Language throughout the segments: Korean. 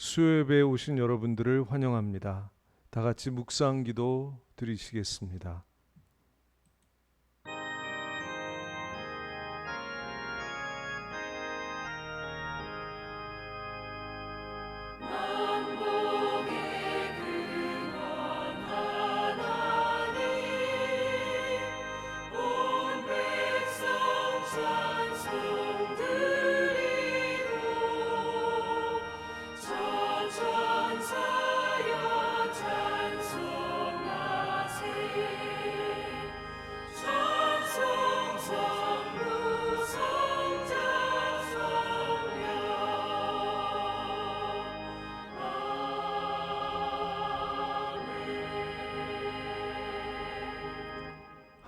수요예배에 오신 여러분들을 환영합니다. 다 같이 묵상 기도 드리시겠습니다.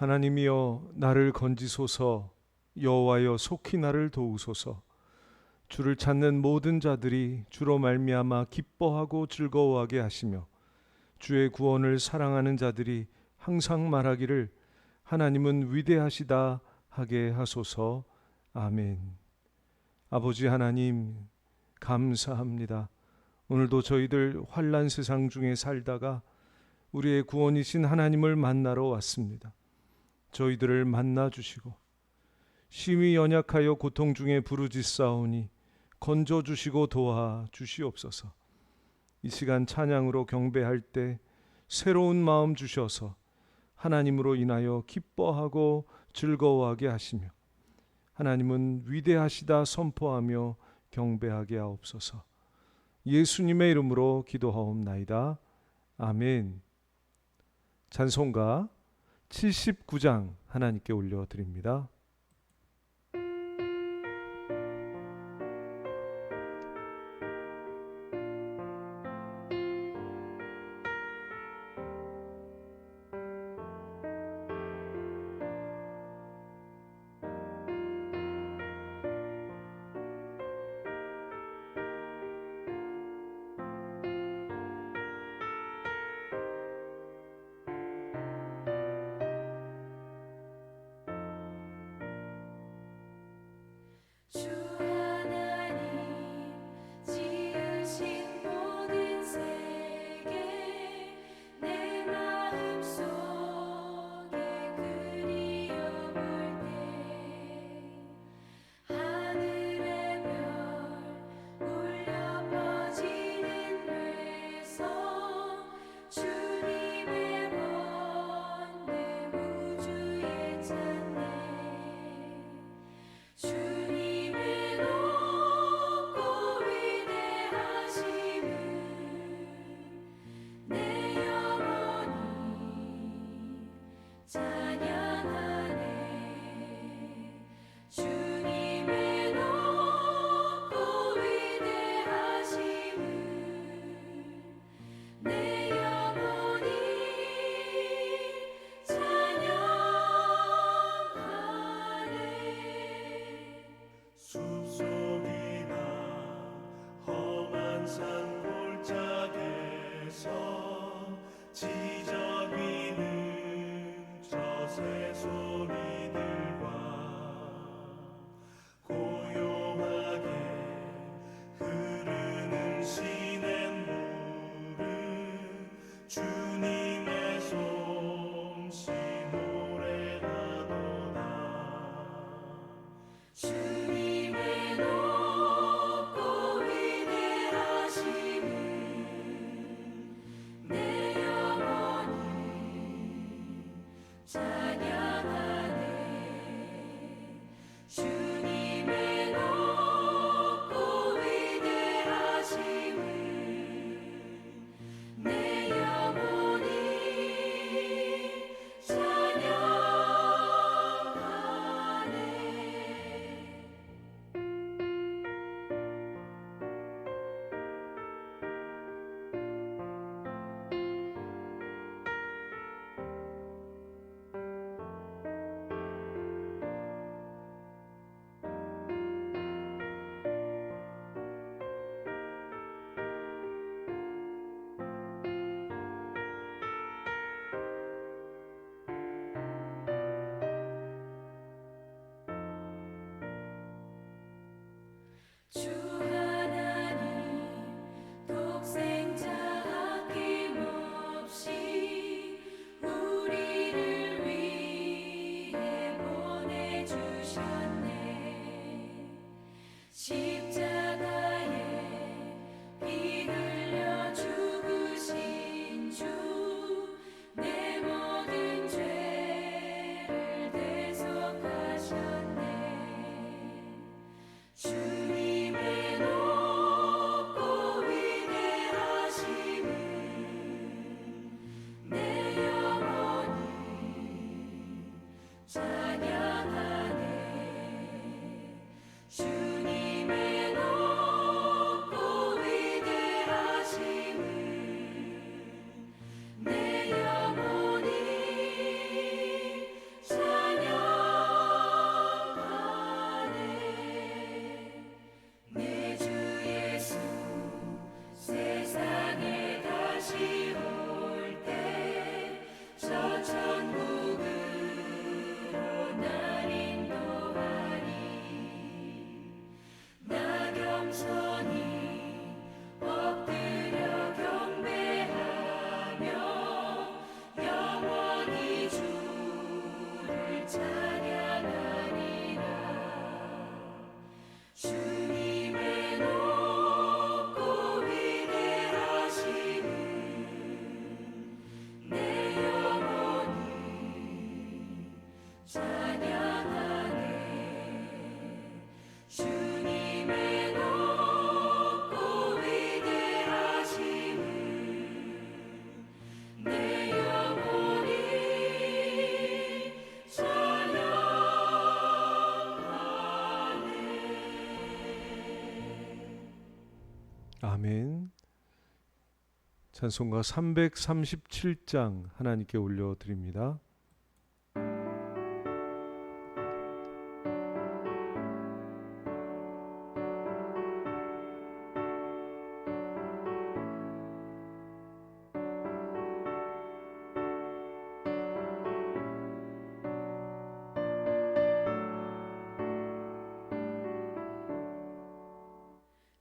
하나님이여 나를 건지소서. 여호와여 속히 나를 도우소서. 주를 찾는 모든 자들이 주로 말미암아 기뻐하고 즐거워하게 하시며 주의 구원을 사랑하는 자들이 항상 말하기를 하나님은 위대하시다 하게 하소서. 아멘. 아버지 하나님 감사합니다. 오늘도 저희들 환난 세상 중에 살다가 우리의 구원이신 하나님을 만나러 왔습니다. 저희들을 만나 주시고 심히 연약하여 고통 중에 부르짖사오니 건져 주시고 도와 주시옵소서. 이 시간 찬양으로 경배할 때 새로운 마음 주셔서 하나님으로 인하여 기뻐하고 즐거워하게 하시며 하나님은 위대하시다 선포하며 경배하게 하옵소서. 예수님의 이름으로 기도하옵나이다. 아멘. 찬송가 79장 하나님께 올려드립니다. 아멘. 찬송가 337장 하나님께 올려드립니다.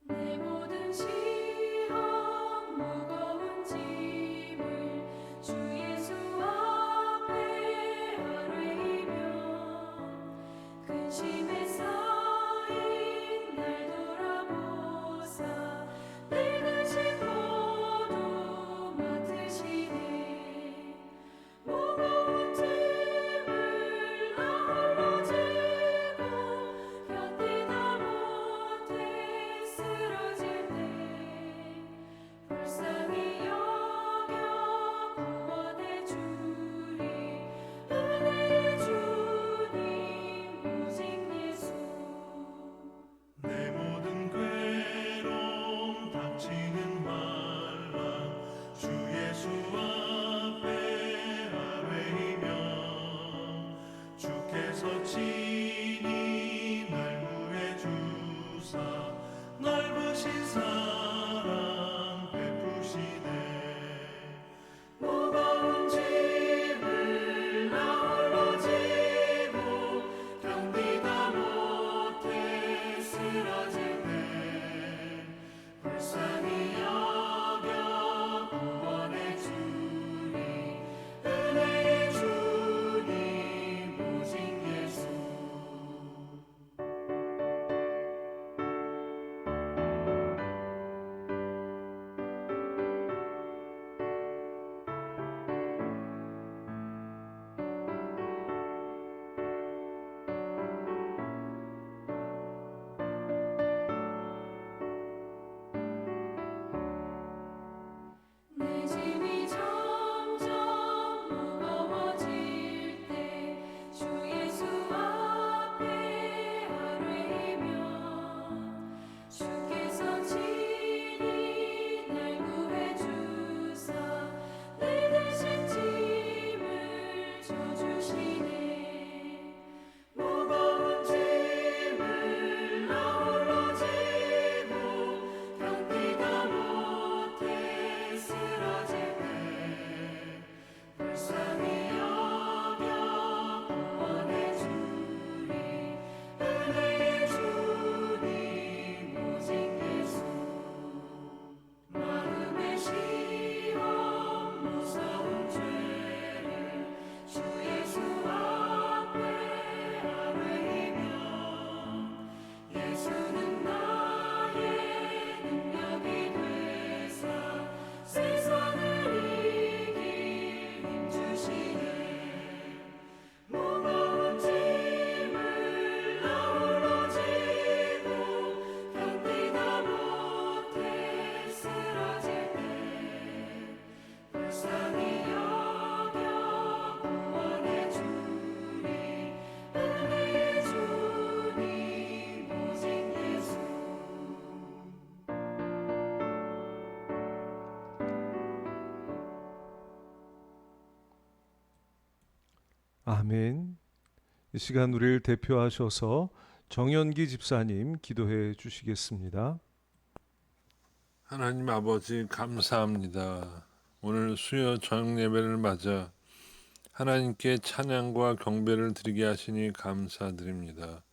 내 모든 시험 무거운 짐을 주 예수 앞에 아뢰이며 근심에 쌓인 날 돌아보사 내 근심 모두 맡으시네 무거운 짐을 나 홀로 지고 견디다 못해 쓰러질 때 불쌍히 여겨 구원해 주리 은혜의 주님 오직 예수 내 모든 괴로움 닥치는 말라 주 예수 앞에 아뢰이며 주께서 친히 날 구해 주사 넓으신 사랑 베푸시네 무거운 짐을 나 홀로 지고 견디다 못해 쓰러질 때 불쌍히 여겨 구원해 주리 은혜의 주님 오직 예수 내 짐이 점점 무거워질 때 주 예수 앞에 아뢰이며 주께서 친히 날 구해 주사 내 대신 짐을 져주시네 무거운 짐을 나 홀로 지고 견디다 못해 쓰러질 때 불쌍히 여겨 구원해 주리 은혜의 주님 오직 예수 마음의 시험 무서운 죄를 주 예수 앞에 아뢰이며 예수는 나의 능력이 되사 세상을 이길 힘 주시네 무거운 짐을 나 홀로 지고 견디다 못해 쓰러질 때 불쌍히 여겨 구원해 주리 은혜의 주님 오직 예수 아멘. 이 시간 우리를 대표하셔서 정연기 집사님 기도해 주시겠습니다. 하나님 아버지 감사합니다. 오늘 수요 저녁 예배를 맞아 하나님께 찬양과 경배를 드리게 하시니 감사드립니다.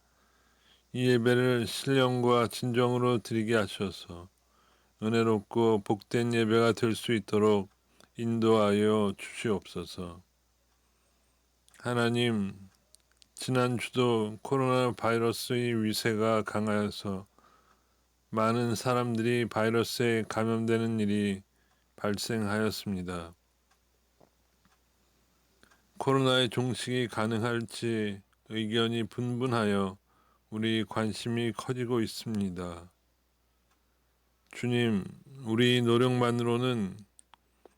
이 예배를 신령과 진정으로 드리게 하셔서 은혜롭고 복된 예배가 될 수 있도록 인도하여 주시옵소서. 하나님, 지난주도 코로나 바이러스의 위세가 강하여서 많은 사람들이 바이러스에 감염되는 일이 발생하였습니다. 코로나의 종식이 가능할지 의견이 분분하여 우리 관심이 커지고 있습니다. 주님, 우리 노력만으로는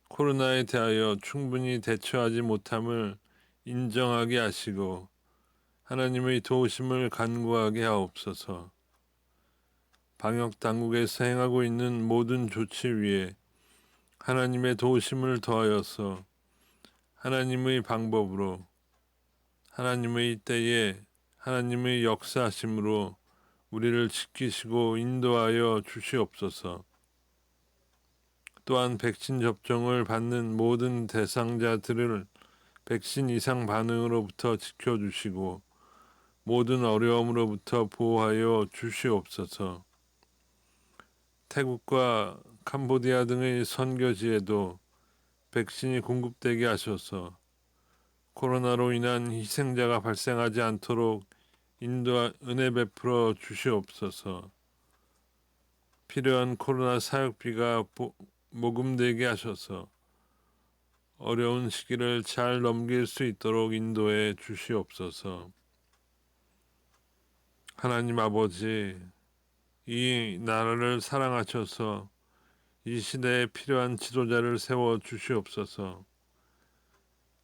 코로나에 대하여 충분히 대처하지 못함을 인정하게 하시고 하나님의 도우심을 간구하게 하옵소서. 방역 당국에서 행하고 있는 모든 조치 위에 하나님의 도우심을 더하여서 하나님의 방법으로 하나님의 때에 하나님의 역사하심으로 우리를 지키시고 인도하여 주시옵소서. 또한 백신 접종을 받는 모든 대상자들을 백신 이상 반응으로부터 지켜주시고 모든 어려움으로부터 보호하여 주시옵소서. 태국과 캄보디아 등의 선교지에도 백신이 공급되게 하셔서 코로나로 인한 희생자가 발생하지 않도록 은혜 베풀어 주시옵소서. 필요한 코로나 사역비가 모금되게 하셔서 어려운 시기를 잘 넘길 수 있도록 인도해 주시옵소서. 하나님 아버지, 이 나라를 사랑하셔서 이 시대에 필요한 지도자를 세워 주시옵소서.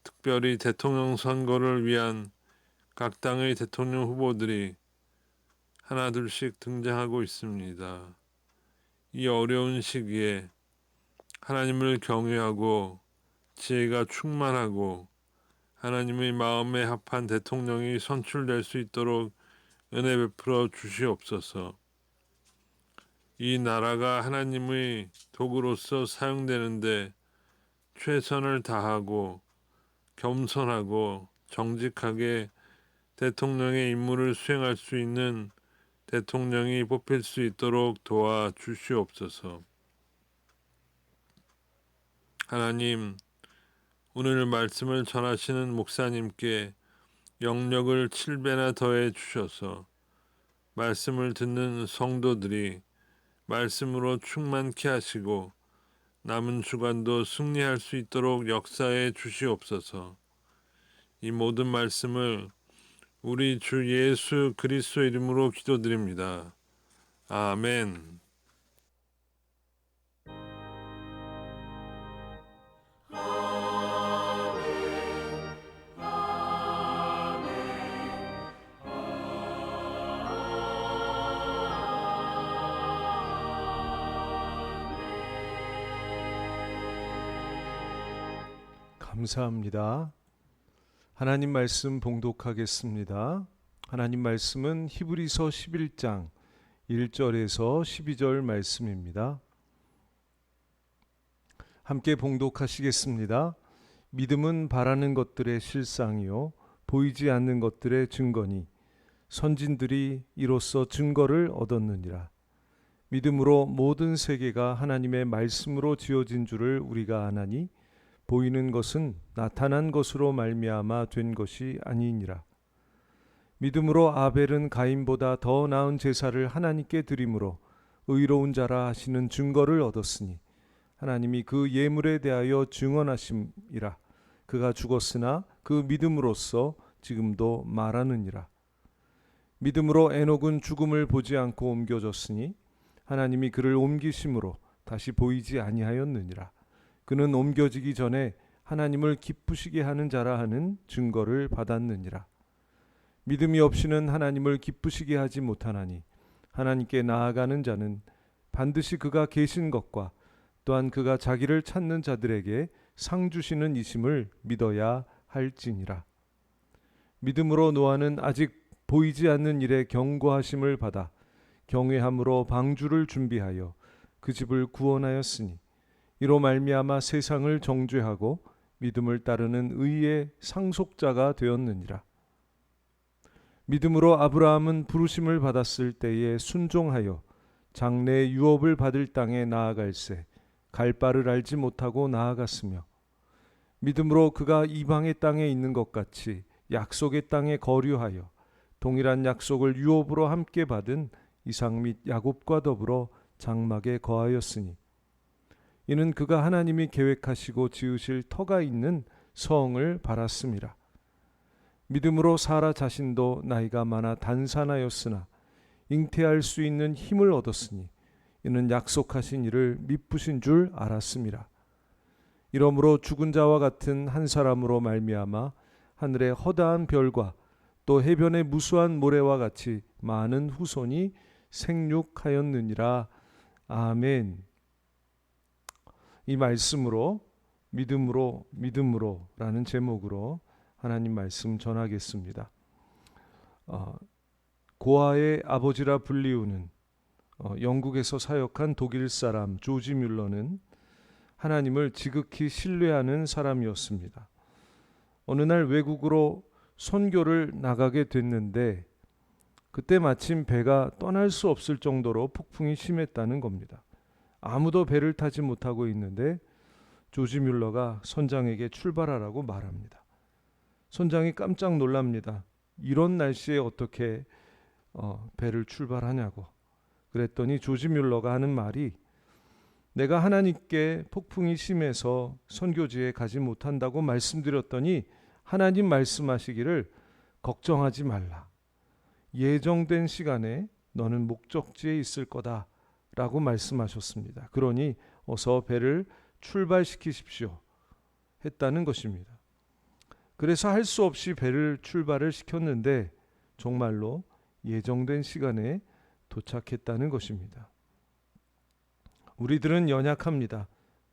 특별히 대통령 선거를 위한 각 당의 대통령 후보들이 하나둘씩 등장하고 있습니다. 이 어려운 시기에 하나님을 경외하고 지혜가 충만하고 하나님의 마음에 합한 대통령이 선출될 수 있도록 은혜 베풀어 주시옵소서. 이 나라가 하나님의 도구로서 사용되는데 최선을 다하고 겸손하고 정직하게 대통령의 임무를 수행할 수 있는 대통령이 뽑힐 수 있도록 도와 주시옵소서. 하나님, 오늘 말씀을 전하시는 목사님께 영력을 7배나 더해 주셔서 말씀을 듣는 성도들이 말씀으로 충만케 하시고 남은 주간도 승리할 수 있도록 역사해 주시옵소서. 이 모든 말씀을 우리 주 예수 그리스도 이름으로 기도드립니다. 아멘. 감사합니다. 하나님 말씀 봉독하겠습니다. 하나님 말씀은 히브리서 11장 1절에서 12절 말씀입니다. 함께 봉독하시겠습니다. 믿음은 바라는 것들의 실상이요 보이지 않는 것들의 증거니 선진들이 이로써 증거를 얻었느니라. 믿음으로 모든 세계가 하나님의 말씀으로 지어진 줄을 우리가 아나니 보이는 것은 나타난 것으로 말미암아 된 것이 아니니라. 믿음으로 아벨은 가인보다 더 나은 제사를 하나님께 드림으로 의로운 자라 하시는 증거를 얻었으니 하나님이 그 예물에 대하여 증언하심이라. 그가 죽었으나 그 믿음으로써 지금도 말하느니라. 믿음으로 에녹은 죽음을 보지 않고 옮겨졌으니 하나님이 그를 옮기심으로 다시 보이지 아니하였느니라. 그는 옮겨지기 전에 하나님을 기쁘시게 하는 자라 하는 증거를 받았느니라. 믿음이 없이는 하나님을 기쁘시게 하지 못하나니 하나님께 나아가는 자는 반드시 그가 계신 것과 또한 그가 자기를 찾는 자들에게 상 주시는 이심을 믿어야 할지니라. 믿음으로 노아는 아직 보이지 않는 일에 경고하심을 받아 경외함으로 방주를 준비하여 그 집을 구원하였으니 이로 말미암아 세상을 정죄하고 믿음을 따르는 의의 상속자가 되었느니라. 믿음으로 아브라함은 부르심을 받았을 때에 순종하여 장래의 유업을 받을 땅에 나아갈새 갈 바를 알지 못하고 나아갔으며 믿음으로 그가 이방의 땅에 있는 것 같이 약속의 땅에 거류하여 동일한 약속을 유업으로 함께 받은 이삭 및 야곱과 더불어 장막에 거하였으니 이는 그가 하나님이 계획하시고 지으실 터가 있는 성을 바랐음이라. 믿음으로 사라 자신도 나이가 많아 단산하였으나 잉태할 수 있는 힘을 얻었으니 이는 약속하신 이를 미쁘신 줄 알았음이라. 이러므로 죽은 자와 같은 한 사람으로 말미암아 하늘의 허다한 별과 또 해변의 무수한 모래와 같이 많은 후손이 생육하였느니라. 아멘. 이 말씀으로 믿음으로 라는 제목으로 하나님 말씀 전하겠습니다. 고아의 아버지라 불리우는 영국에서 사역한 독일 사람 조지 뮬러는 하나님을 지극히 신뢰하는 사람이었습니다. 어느 날 외국으로 선교를 나가게 됐는데 그때 마침 배가 떠날 수 없을 정도로 폭풍이 심했다는 겁니다. 아무도 배를 타지 못하고 있는데 조지 뮬러가 선장에게 출발하라고 말합니다. 선장이 깜짝 놀랍니다. 이런 날씨에 어떻게 배를 출발하냐고. 그랬더니 조지 뮬러가 하는 말이 내가 하나님께 폭풍이 심해서 선교지에 가지 못한다고 말씀드렸더니 하나님 말씀하시기를 걱정하지 말라. 예정된 시간에 너는 목적지에 있을 거다 라고 말씀하셨습니다. 그러니 어서 배를 출발시키십시오 했다는 것입니다. 그래서 할 수 없이 배를 출발을 시켰는데 정말로 예정된 시간에 도착했다는 것입니다. 우리들은 연약합니다.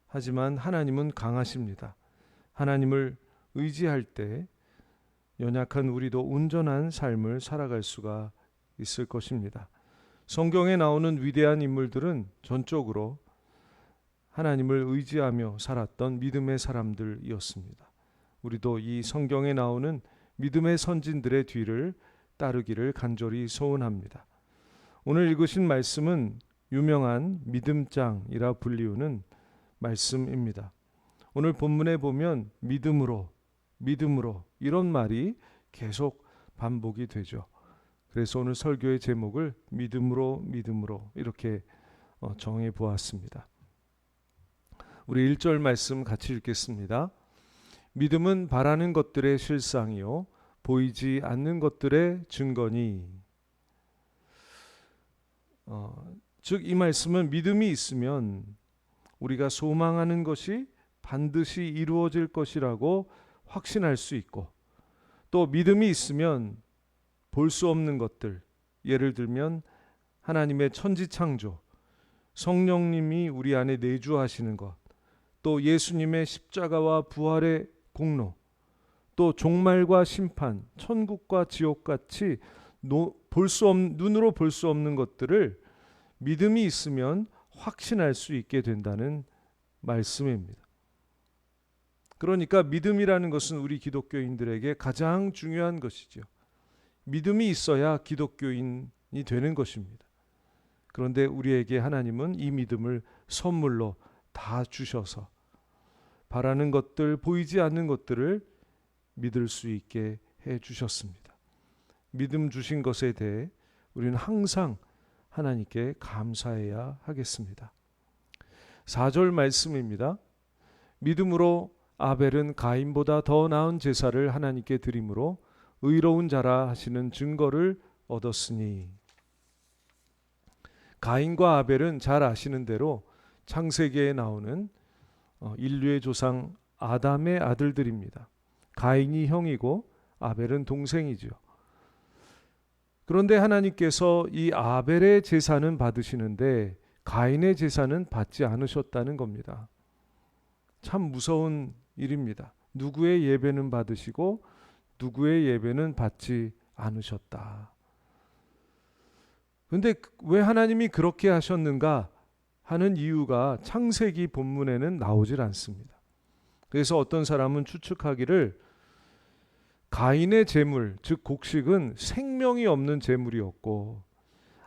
하지만 하나님은 강하십니다. 하나님을 의지할 때 연약한 우리도 온전한 삶을 살아갈 수가 있을 것입니다. 성경에 나오는 위대한 인물들은 전적으로 하나님을 의지하며 살았던 믿음의 사람들이었습니다. 우리도 이 성경에 나오는 믿음의 선진들의 뒤를 따르기를 간절히 소원합니다. 오늘 읽으신 말씀은 유명한 믿음장이라 불리우는 말씀입니다. 오늘 본문에 보면 믿음으로 이런 말이 계속 반복이 되죠. 그래서 오늘 설교의 제목을 믿음으로 이렇게 정해 보았습니다. 우리 1절 말씀 같이 읽겠습니다. 믿음은 바라는 것들의 실상이요 보이지 않는 것들의 증거니. 즉 이 말씀은 믿음이 있으면 우리가 소망하는 것이 반드시 이루어질 것이라고 확신할 수 있고, 또 믿음이 있으면 볼 수 없는 것들, 예를 들면 하나님의 천지창조, 성령님이 우리 안에 내주하시는 것, 또 예수님의 십자가와 부활의 공로, 또 종말과 심판, 천국과 지옥같이 눈으로 볼 수 없는 것들을 믿음이 있으면 확신할 수 있게 된다는 말씀입니다. 그러니까 믿음이라는 것은 우리 기독교인들에게 가장 중요한 것이죠. 믿음이 있어야 기독교인이 되는 것입니다. 그런데 우리에게 하나님은 이 믿음을 선물로 다 주셔서 바라는 것들, 보이지 않는 것들을 믿을 수 있게 해 주셨습니다. 믿음 주신 것에 대해 우리는 항상 하나님께 감사해야 하겠습니다. 4절 말씀입니다. 믿음으로 아벨은 가인보다 더 나은 제사를 하나님께 드림으로 의로운 자라 하시는 증거를 얻었으니. 가인과 아벨은 잘 아시는 대로 창세기에 나오는 인류의 조상 아담의 아들들입니다. 가인이 형이고 아벨은 동생이죠. 그런데 하나님께서 이 아벨의 제사는 받으시는데 가인의 제사는 받지 않으셨다는 겁니다. 참 무서운 일입니다. 누구의 예배는 받으시고 누구의 예배는 받지 않으셨다. 그런데 왜 하나님이 그렇게 하셨는가 하는 이유가 창세기 본문에는 나오질 않습니다. 그래서 어떤 사람은 추측하기를 가인의 제물, 즉 곡식은 생명이 없는 제물이었고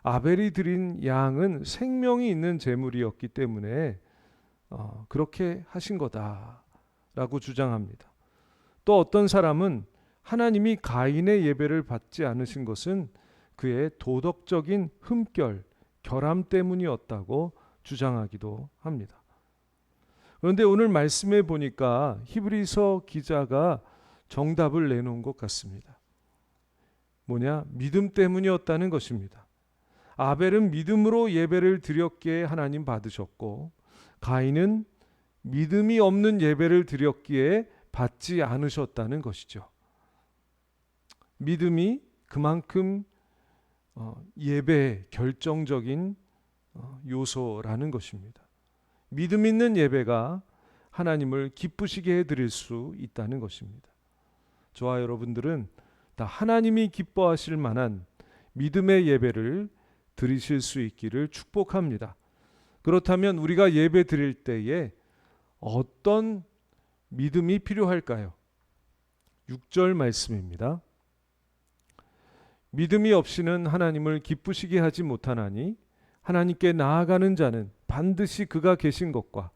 아벨이 드린 양은 생명이 있는 제물이었기 때문에 그렇게 하신 거다라고 주장합니다. 또 어떤 사람은 하나님이 가인의 예배를 받지 않으신 것은 그의 도덕적인 흠결, 결함 때문이었다고 주장하기도 합니다. 그런데 오늘 말씀에 보니까 히브리서 기자가 정답을 내놓은 것 같습니다. 뭐냐? 믿음 때문이었다는 것입니다. 아벨은 믿음으로 예배를 드렸기에 하나님 받으셨고 가인은 믿음이 없는 예배를 드렸기에 받지 않으셨다는 것이죠. 믿음이 그만큼 예배의 결정적인 요소라는 것입니다. 믿음 있는 예배가 하나님을 기쁘시게 해드릴 수 있다는 것입니다. 저와 여러분들은 다 하나님이 기뻐하실 만한 믿음의 예배를 드리실 수 있기를 축복합니다. 그렇다면 우리가 예배 드릴 때에 어떤 믿음이 필요할까요? 6절 말씀입니다. 믿음이 없이는 하나님을 기쁘시게 하지 못하나니 하나님께 나아가는 자는 반드시 그가 계신 것과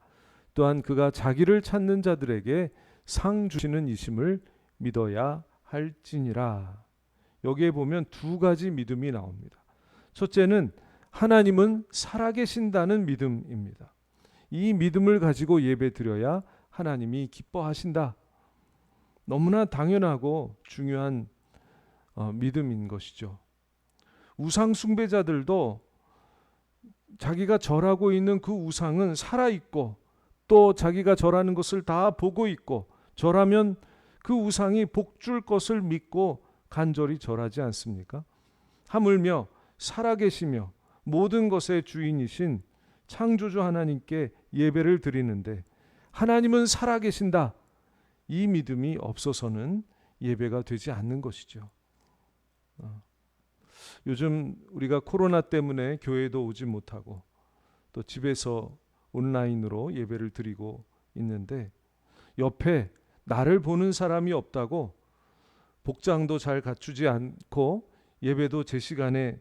또한 그가 자기를 찾는 자들에게 상 주시는 이심을 믿어야 할지니라. 여기에 보면 두 가지 믿음이 나옵니다. 첫째는 하나님은 살아계신다는 믿음입니다. 이 믿음을 가지고 예배드려야 하나님이 기뻐하신다. 너무나 당연하고 중요한 믿음인 것이죠. 우상 숭배자들도 자기가 절하고 있는 그 우상은 살아있고 또 자기가 절하는 것을 다 보고 있고 절하면 그 우상이 복줄 것을 믿고 간절히 절하지 않습니까? 하물며 살아계시며 모든 것의 주인이신 창조주 하나님께 예배를 드리는데 하나님은 살아계신다. 이 믿음이 없어서는 예배가 되지 않는 것이죠. 요즘 우리가 코로나 때문에 교회도 오지 못하고 또 집에서 온라인으로 예배를 드리고 있는데 옆에 나를 보는 사람이 없다고 복장도 잘 갖추지 않고 예배도 제 시간에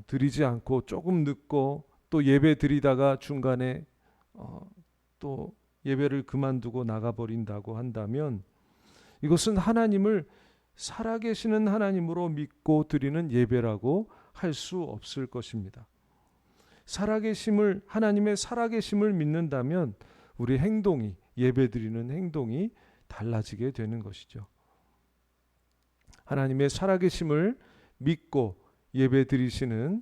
드리지 않고 조금 늦고 또 예배 드리다가 중간에 또 예배를 그만두고 나가버린다고 한다면 이것은 하나님을 살아계시는 하나님으로 믿고 드리는 예배라고 할 수 없을 것입니다. 살아계심을 하나님의 살아계심을 믿는다면 우리 행동이 예배드리는 행동이 달라지게 되는 것이죠. 하나님의 살아계심을 믿고 예배드리시는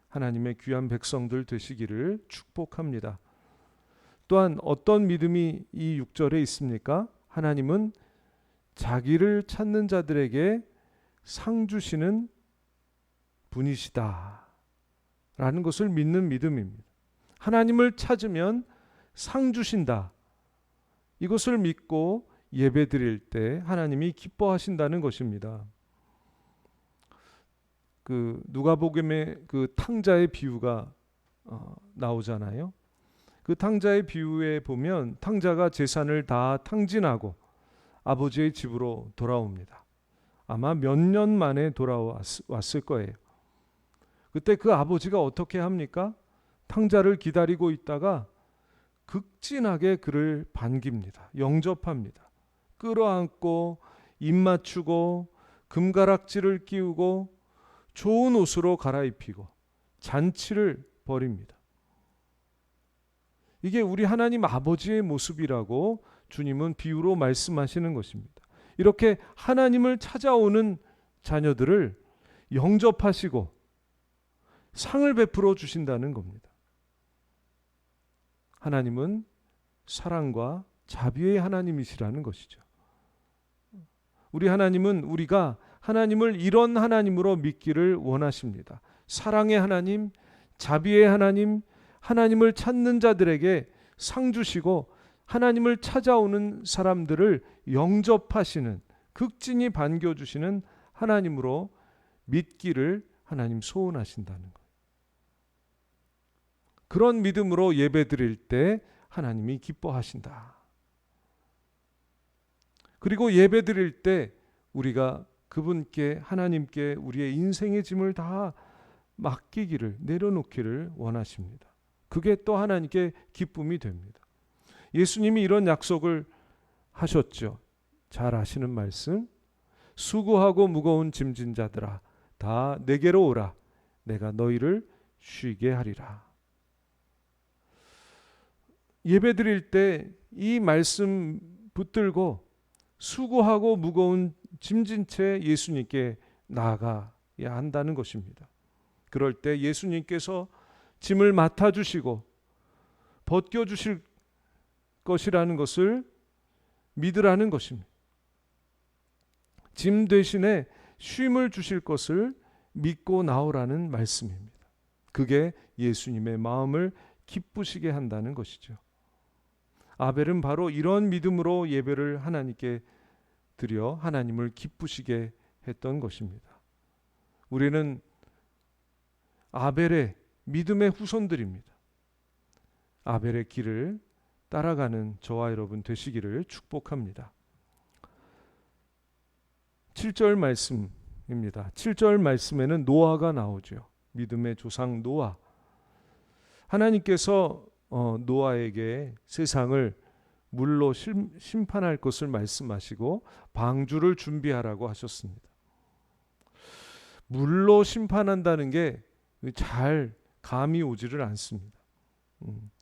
하나님의 귀한 백성들 되시기를 축복합니다. 또한 어떤 믿음이 이 6절에 있습니까? 하나님은 자기를 찾는 자들에게 상 주시는 분이시다 라는 것을 믿는 믿음입니다. 하나님을 찾으면 상 주신다. 이것을 믿고 예배 드릴 때 하나님이 기뻐하신다는 것입니다. 그 누가복음의 그 탕자의 비유가 나오잖아요. 그 탕자의 비유에 보면 탕자가 재산을 다 탕진하고 아버지의 집으로 돌아옵니다. 아마 몇 년 만에 돌아왔을 거예요. 그때 그 아버지가 어떻게 합니까? 탕자를 기다리고 있다가 극진하게 그를 반깁니다. 영접합니다. 끌어안고 입 맞추고 금가락지를 끼우고 좋은 옷으로 갈아입히고 잔치를 벌입니다. 이게 우리 하나님 아버지의 모습이라고 주님은 비유로 말씀하시는 것입니다. 이렇게 하나님을 찾아오는 자녀들을 영접하시고 상을 베풀어 주신다는 겁니다. 하나님은 사랑과 자비의 하나님이시라는 것이죠. 우리 하나님은 우리가 하나님을 이런 하나님으로 믿기를 원하십니다. 사랑의 하나님, 자비의 하나님, 하나님을 찾는 자들에게 상 주시고 하나님을 찾아오는 사람들을 영접하시는 극진히 반겨주시는 하나님으로 믿기를 하나님 소원하신다는 거예요. 그런 믿음으로 예배드릴 때 하나님이 기뻐하신다. 그리고 예배드릴 때 우리가 그분께 하나님께 우리의 인생의 짐을 다 맡기기를 내려놓기를 원하십니다. 그게 또 하나님께 기쁨이 됩니다. 예수님이 이런 약속을 하셨죠. 잘 아시는 말씀. 수고하고 무거운 짐진 자들아 다 내게로 오라. 내가 너희를 쉬게 하리라. 예배드릴 때 이 말씀 붙들고 수고하고 무거운 짐진 채 예수님께 나아가야 한다는 것입니다. 그럴 때 예수님께서 짐을 맡아주시고 벗겨주실 것이라는 것을 믿으라는 것입니다. 짐 대신에 쉼을 주실 것을 믿고 나오라는 말씀입니다. 그게 예수님의 마음을 기쁘시게 한다는 것이죠. 아벨은 바로 이런 믿음으로 예배를 하나님께 드려 하나님을 기쁘시게 했던 것입니다. 우리는 아벨의 믿음의 후손들입니다. 아벨의 길을 따라가는 저와 여러분 되시기를 축복합니다. 7절 말씀입니다. 7절 말씀에는 노아가 나오죠. 믿음의 조상 노아. 하나님께서 노아에게 세상을 물로 심판할 것을 말씀하시고 방주를 준비하라고 하셨습니다. 물로 심판한다는 게 잘 감이 오지를 않습니다.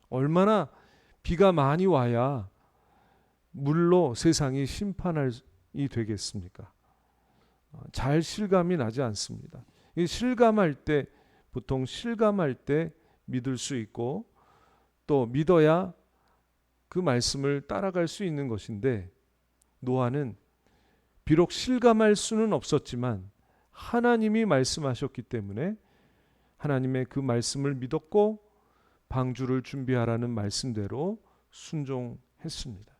얼마나 비가 많이 와야 물로 세상이 심판이 되겠습니까? 잘 실감이 나지 않습니다. 보통 실감할 때 믿을 수 있고 또 믿어야 그 말씀을 따라갈 수 있는 것인데, 노아는 비록 실감할 수는 없었지만 하나님이 말씀하셨기 때문에 하나님의 그 말씀을 믿었고 방주를 준비하라는 말씀대로 순종했습니다.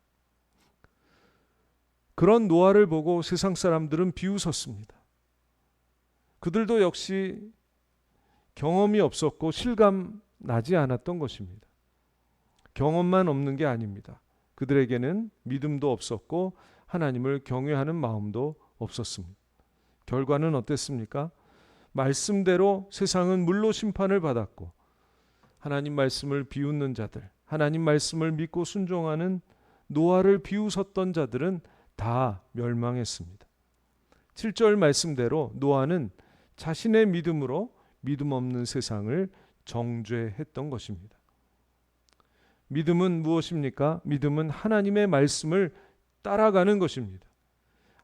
그런 노아를 보고 세상 사람들은 비웃었습니다. 그들도 역시 경험이 없었고 실감 나지 않았던 것입니다. 경험만 없는 게 아닙니다. 그들에게는 믿음도 없었고 하나님을 경외하는 마음도 없었습니다. 결과는 어땠습니까? 말씀대로 세상은 물로 심판을 받았고 하나님 말씀을 비웃는 자들, 하나님 말씀을 믿고 순종하는 노아를 비웃었던 자들은 다 멸망했습니다. 7절 말씀대로 노아는 자신의 믿음으로 믿음 없는 세상을 정죄했던 것입니다. 믿음은 무엇입니까? 믿음은 하나님의 말씀을 따라가는 것입니다.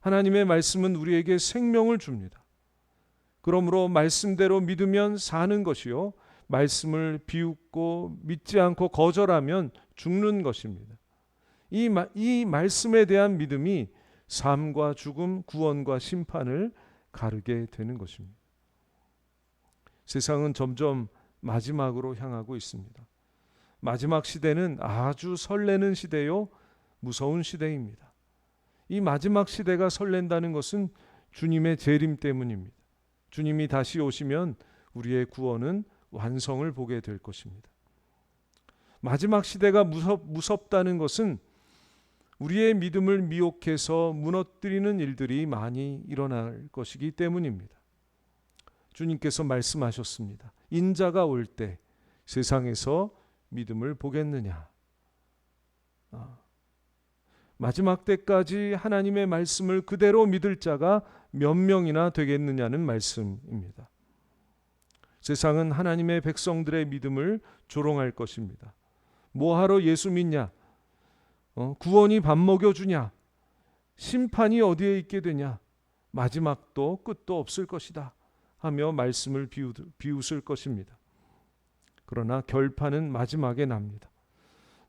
하나님의 말씀은 우리에게 생명을 줍니다. 그러므로 말씀대로 믿으면 사는 것이요, 말씀을 비웃고 믿지 않고 거절하면 죽는 것입니다. 이 말씀에 대한 믿음이 삶과 죽음, 구원과 심판을 가르게 되는 것입니다. 세상은 점점 마지막으로 향하고 있습니다. 마지막 시대는 아주 설레는 시대요, 무서운 시대입니다. 이 마지막 시대가 설렌다는 것은 주님의 재림 때문입니다. 주님이 다시 오시면 우리의 구원은 완성을 보게 될 것입니다. 마지막 시대가 무섭다는 것은 우리의 믿음을 미혹해서 무너뜨리는 일들이 많이 일어날 것이기 때문입니다. 주님께서 말씀하셨습니다. 인자가 올 때 세상에서 믿음을 보겠느냐. 마지막 때까지 하나님의 말씀을 그대로 믿을 자가 몇 명이나 되겠느냐는 말씀입니다. 세상은 하나님의 백성들의 믿음을 조롱할 것입니다. 뭐하러 예수 믿냐? 구원이 밥 먹여주냐? 심판이 어디에 있게 되냐? 마지막도 끝도 없을 것이다 하며 말씀을 비웃을 것입니다. 그러나 결판은 마지막에 납니다.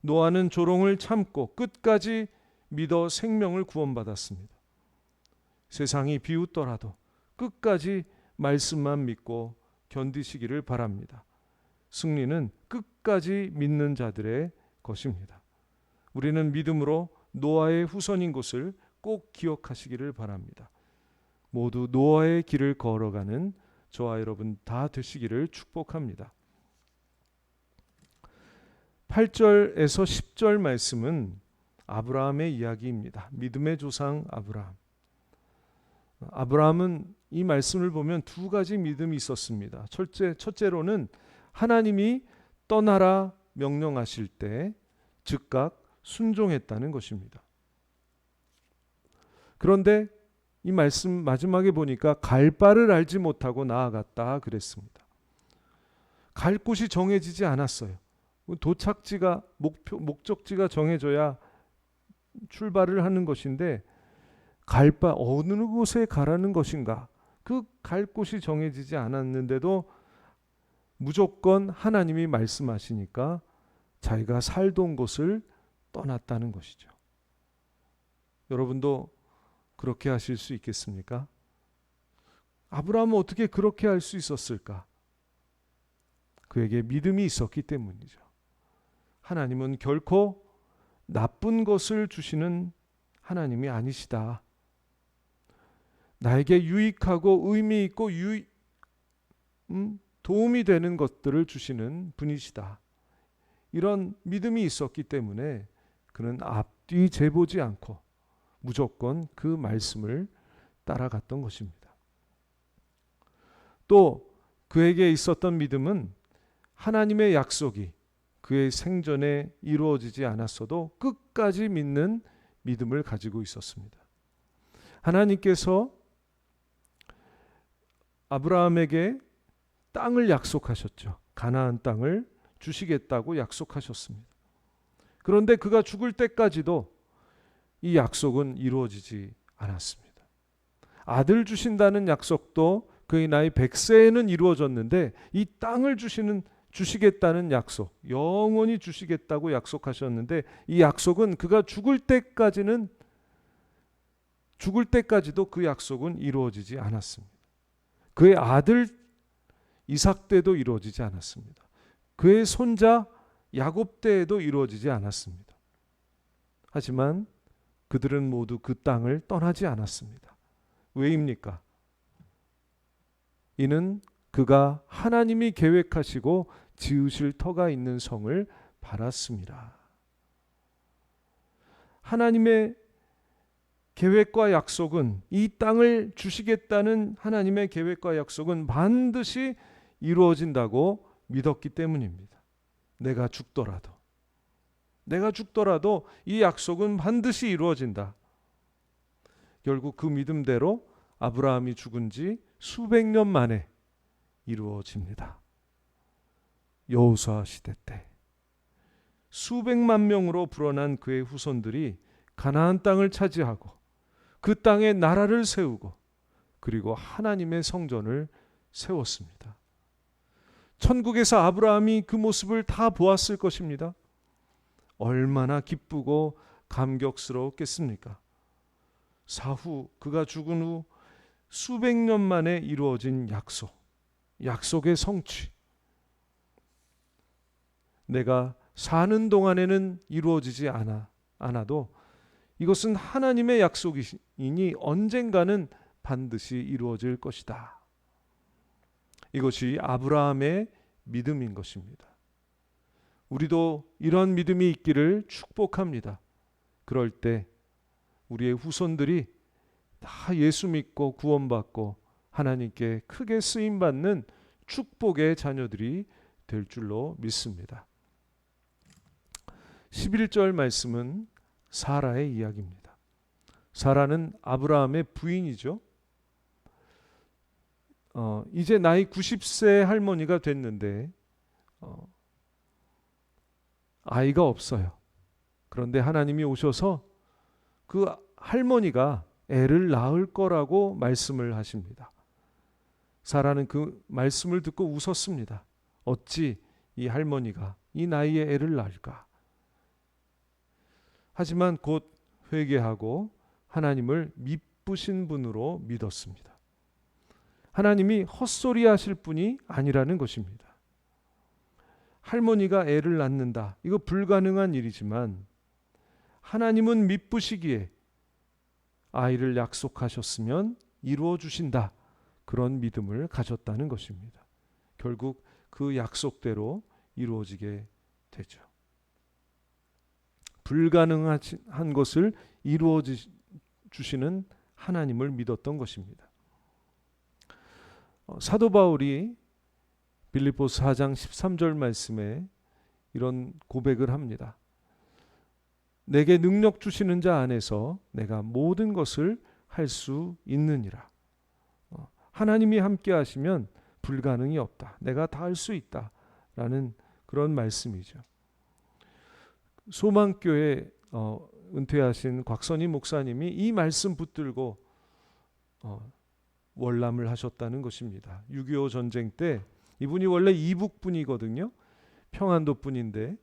노아는 조롱을 참고 끝까지 믿어 생명을 구원받았습니다. 세상이 비웃더라도 끝까지 말씀만 믿고 견디시기를 바랍니다. 승리는 끝까지 믿는 자들의 것입니다. 우리는 믿음으로 노아의 후손인 것을 꼭 기억하시기를 바랍니다. 모두 노아의 길을 걸어가는 저와 여러분 다 되시기를 축복합니다. 8절에서 10절 말씀은 아브라함의 이야기입니다. 믿음의 조상 아브라함. 아브라함은 이 말씀을 보면 두 가지 믿음이 있었습니다. 첫째로는 하나님이 떠나라 명령하실 때 즉각 순종했다는 것입니다. 그런데 이 말씀 마지막에 보니까 갈 바를 알지 못하고 나아갔다 그랬습니다. 갈 곳이 정해지지 않았어요. 도착지가 목적지가 정해져야 출발을 하는 것인데 어느 곳에 가라는 것인가? 그 갈 곳이 정해지지 않았는데도 무조건 하나님이 말씀하시니까 자기가 살던 곳을 떠났다는 것이죠. 여러분도 그렇게 하실 수 있겠습니까? 아브라함은 어떻게 그렇게 할 수 있었을까? 그에게 믿음이 있었기 때문이죠. 하나님은 결코 나쁜 것을 주시는 하나님이 아니시다. 나에게 유익하고 의미 있고 도움이 되는 것들을 주시는 분이시다. 이런 믿음이 있었기 때문에 그는 앞뒤 재보지 않고 무조건 그 말씀을 따라갔던 것입니다. 또 그에게 있었던 믿음은 하나님의 약속이 그의 생전에 이루어지지 않았어도 끝까지 믿는 믿음을 가지고 있었습니다. 하나님께서 아브라함에게 땅을 약속하셨죠. 가나안 땅을 주시겠다고 약속하셨습니다. 그런데 그가 죽을 때까지도 이 약속은 이루어지지 않았습니다. 아들 주신다는 약속도 그의 나이 100세에는 이루어졌는데 이 땅을 주시겠다는 약속, 영원히 주시겠다고 약속하셨는데 이 약속은 그가 죽을 때까지도 그 약속은 이루어지지 않았습니다. 그의 아들 이삭 때도 이루어지지 않았습니다. 그의 손자 야곱 때에도 이루어지지 않았습니다. 하지만 그들은 모두 그 땅을 떠나지 않았습니다. 왜입니까? 이는 그가 하나님이 계획하시고 지으실 터가 있는 성을 바랐습니다. 하나님의 계획과 약속은, 이 땅을 주시겠다는 하나님의 계획과 약속은 반드시 이루어진다고 믿었기 때문입니다. 내가 죽더라도 이 약속은 반드시 이루어진다. 결국 그 믿음대로 아브라함이 죽은 지 수백 년 만에 이루어집니다. 여호수아 시대 때 수백만 명으로 불어난 그의 후손들이 가나안 땅을 차지하고 그 땅에 나라를 세우고 그리고 하나님의 성전을 세웠습니다. 천국에서 아브라함이 그 모습을 다 보았을 것입니다. 얼마나 기쁘고 감격스러웠겠습니까? 사후 그가 죽은 후 수백 년 만에 이루어진 약속의 성취. 내가 사는 동안에는 이루어지지 않아도 이것은 하나님의 약속이니 언젠가는 반드시 이루어질 것이다. 이것이 아브라함의 믿음인 것입니다. 우리도 이런 믿음이 있기를 축복합니다. 그럴 때 우리의 후손들이 다 예수 믿고 구원받고 하나님께 크게 쓰임받는 축복의 자녀들이 될 줄로 믿습니다. 11절 말씀은 사라의 이야기입니다. 사라는 아브라함의 부인이죠. 이제 나이 90세 할머니가 됐는데 아이가 없어요. 그런데 하나님이 오셔서 그 할머니가 애를 낳을 거라고 말씀을 하십니다. 사라는 그 말씀을 듣고 웃었습니다. 어찌 이 할머니가 이 나이에 애를 낳을까? 하지만 곧 회개하고 하나님을 미쁘신 분으로 믿었습니다. 하나님이 헛소리 하실 분이 아니라는 것입니다. 할머니가 애를 낳는다. 이거 불가능한 일이지만 하나님은 미쁘시기에 아이를 약속하셨으면 이루어 주신다. 그런 믿음을 가졌다는 것입니다. 결국 그 약속대로 이루어지게 되죠. 불가능한 것을 이루어 주시는 하나님을 믿었던 것입니다. 사도 바울이 빌립보서 4장 13절 말씀에 이런 고백을 합니다. 내게 능력 주시는 자 안에서 내가 모든 것을 할 수 있느니라. 하나님이 함께 하시면 불가능이 없다. 내가 다 할 수 있다. 라는 그런 말씀이죠. 소망교회 은퇴하신 곽선희 목사님이 이 말씀 붙들고 월남을 하셨다는 것입니다. 6.25 전쟁 때 이분이 원래 이북 분이거든요. 평안도 분인데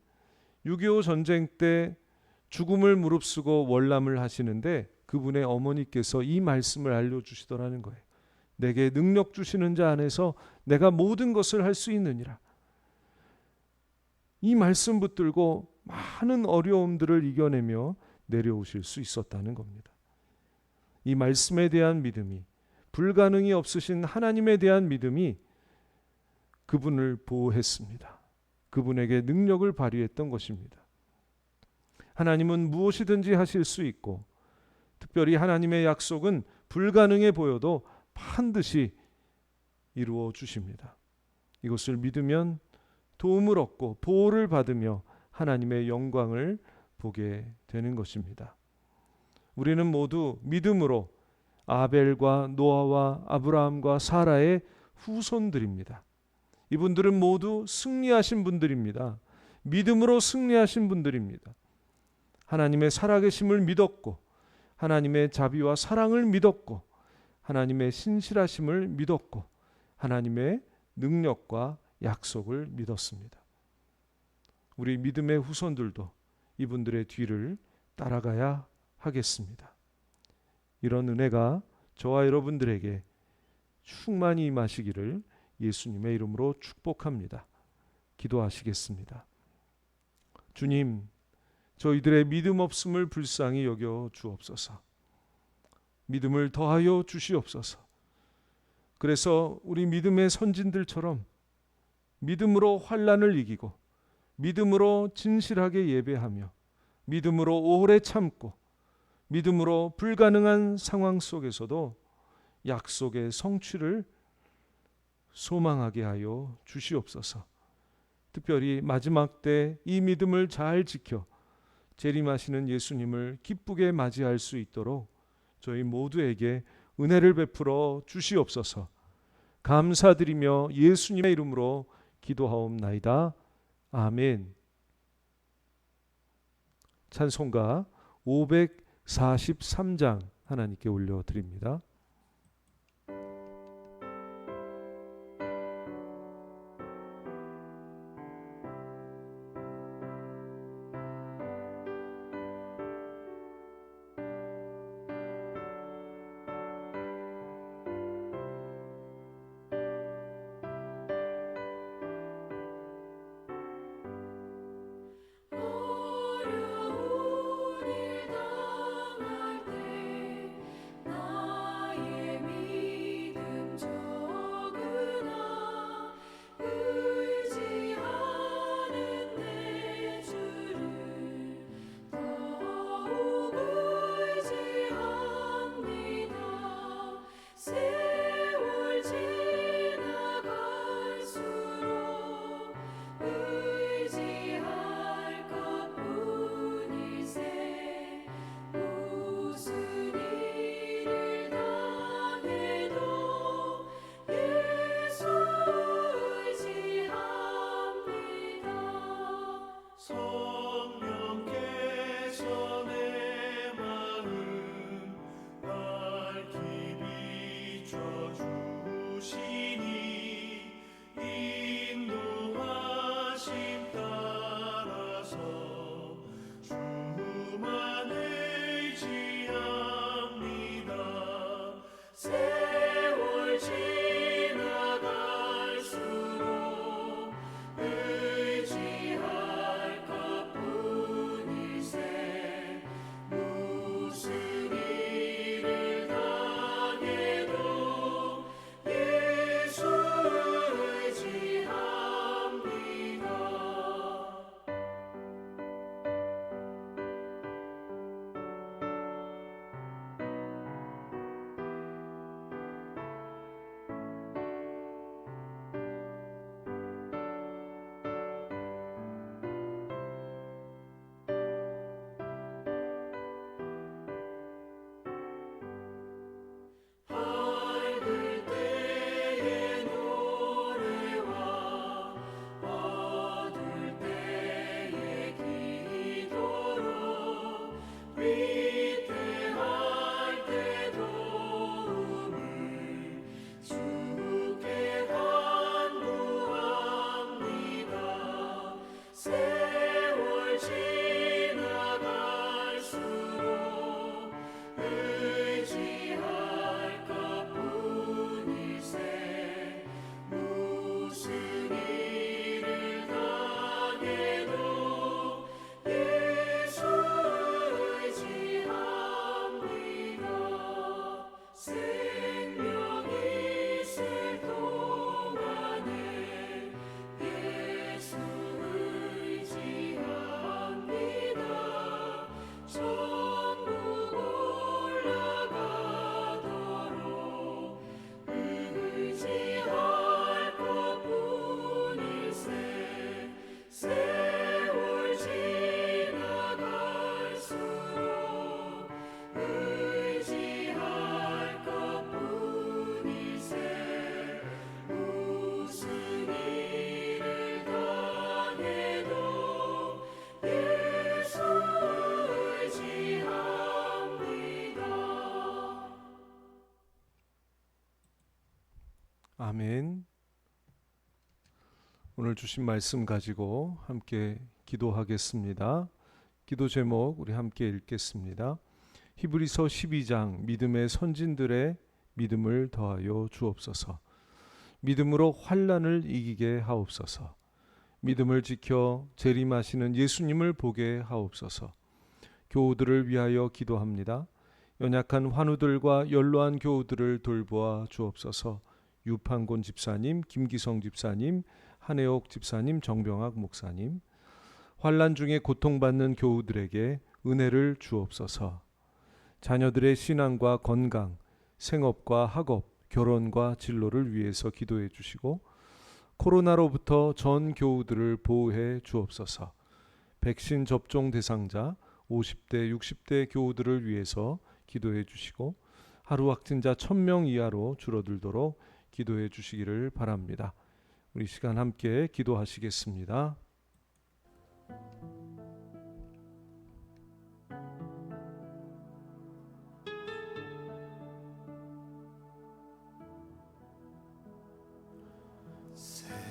6.25 전쟁 때 죽음을 무릅쓰고 월남을 하시는데 그분의 어머니께서 이 말씀을 알려주시더라는 거예요. 내게 능력 주시는 자 안에서 내가 모든 것을 할 수 있느니라. 이 말씀 붙들고 많은 어려움들을 이겨내며 내려오실 수 있었다는 겁니다. 이 말씀에 대한 믿음이, 불가능이 없으신 하나님에 대한 믿음이 그분을 보호했습니다. 그분에게 능력을 발휘했던 것입니다. 하나님은 무엇이든지 하실 수 있고, 특별히 하나님의 약속은 불가능해 보여도 반드시 이루어 주십니다. 이것을 믿으면 도움을 얻고 보호를 받으며 하나님의 영광을 보게 되는 것입니다. 우리는 모두 믿음으로 아벨과 노아와 아브라함과 사라의 후손들입니다. 이분들은 모두 승리하신 분들입니다. 믿음으로 승리하신 분들입니다. 하나님의 살아계심을 믿었고, 하나님의 자비와 사랑을 믿었고, 하나님의 신실하심을 믿었고, 하나님의 능력과 약속을 믿었습니다. 우리 믿음의 후손들도 이분들의 뒤를 따라가야 하겠습니다. 이런 은혜가 저와 여러분들에게 충만히 임하시기를 예수님의 이름으로 축복합니다. 기도하시겠습니다. 주님, 저희들의 믿음 없음을 불쌍히 여겨 주옵소서. 믿음을 더하여 주시옵소서. 그래서 우리 믿음의 선진들처럼 믿음으로 환난을 이기고, 믿음으로 진실하게 예배하며, 믿음으로 오래 참고, 믿음으로 불가능한 상황 속에서도 약속의 성취를 소망하게 하여 주시옵소서. 특별히 마지막 때 이 믿음을 잘 지켜 재림하시는 예수님을 기쁘게 맞이할 수 있도록 저희 모두에게 은혜를 베풀어 주시옵소서. 감사드리며 예수님의 이름으로 기도하옵나이다. 아멘. 찬송가 543장 하나님께 올려드립니다. 어려운 일 당할 때 오늘 주신 말씀 가지고 함께 기도하겠습니다. 기도 제목 우리 함께 읽겠습니다. 히브리서 12장 믿음의 선진들의 믿음을 더하여 주옵소서. 믿음으로 환난을 이기게 하옵소서. 믿음을 지켜 재림하시는 예수님을 보게 하옵소서. 교우들을 위하여 기도합니다. 연약한 환우들과 연로한 교우들을 돌보아 주옵소서. 유판곤 집사님, 김기성 집사님, 한혜옥 집사님, 정병학 목사님, 환난 중에 고통받는 교우들에게 은혜를 주옵소서. 자녀들의 신앙과 건강, 생업과 학업, 결혼과 진로를 위해서 기도해 주시고 코로나로부터 전 교우들을 보호해 주옵소서. 백신 접종 대상자 50대, 60대 교우들을 위해서 기도해 주시고 하루 확진자 1000명 이하로 줄어들도록 기도해 주시기를 바랍니다. 우리 시간 함께 기도하시겠습니다.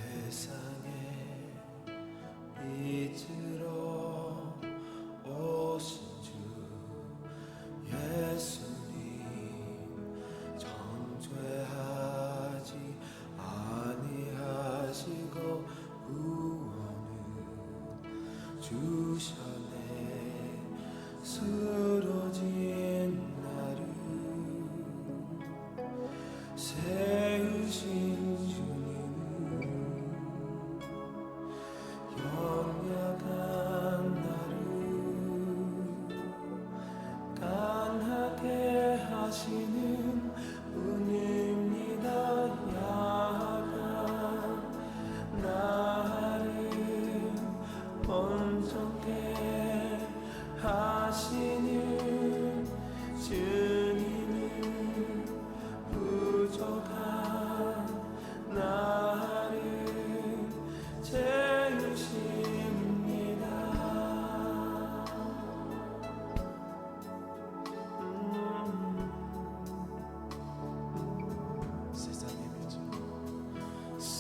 세상에 빛으로 오신 주 예수님 정죄하지 아니하시고 구원을 주셨네. 쓰러진 나를 세우신 주님 연약한 나를 강하게 하시는 분입니다. 약한 나를 온전케 하시는 주님은 부족한 나를 채우십니다.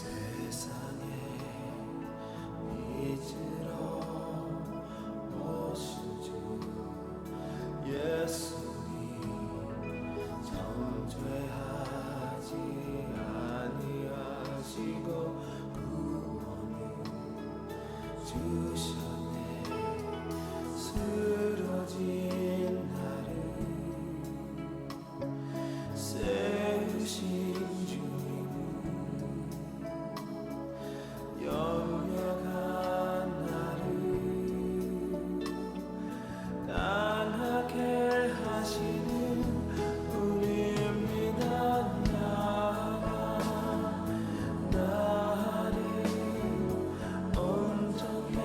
세상의 빛으로 오신 주 예수님 정죄하지 아니하시고 구원을 주셨네. 쓰러진 나를 세우신 주님은 연약한 나를 강하게 하시는 분입니다. 약한 나를 온전케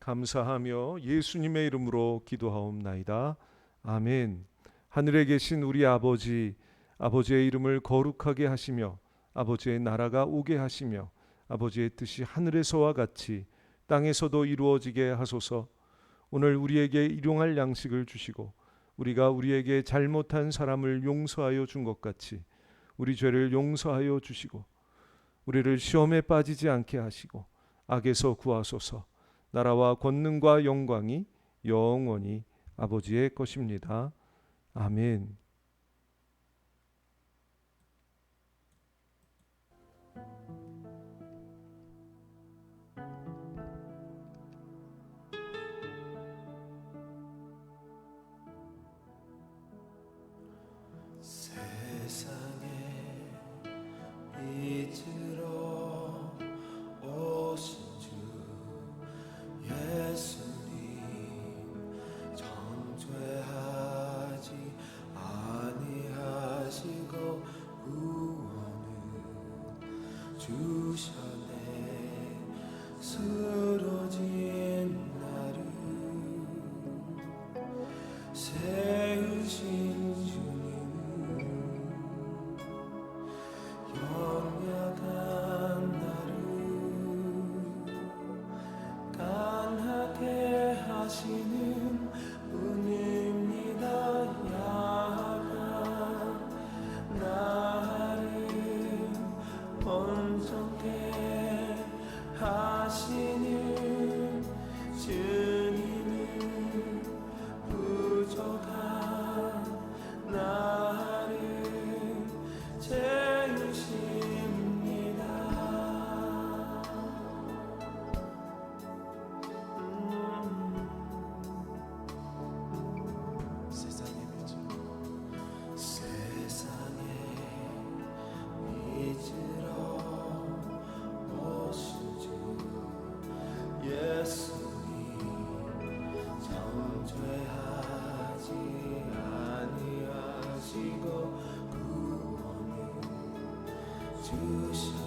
감사하며 예수님의 이름으로 기도하옵나이다. 아멘. 하늘에 계신 우리 아버지, 아버지의 이름을 거룩하게 하시며 아버지의 나라가 오게 하시며 아버지의 뜻이 하늘에서와 같이 땅에서도 이루어지게 하소서. 오늘 우리에게 일용할 양식을 주시고 우리가 우리에게 잘못한 사람을 용서하여 준 것 같이 우리 죄를 용서하여 주시고 우리를 시험에 빠지지 않게 하시고 악에서 구하소서. 나라와 권능과 영광이 영원히 아버지의 것입니다. 아멘. 세상에 빛으로 오신 주 예수님 정죄하지 아니하시고 구원을 주셨네. 쓰러진 나를 세우신 주님 연약한 나를 강하게 하시는 은혜입니다. 약한 나를 온전케 하시는 주님은 부족한 나를 채우십니다. 세상의 빛으로 오신 주 예수님 정죄하지 아니하시고 구원을 주셨네.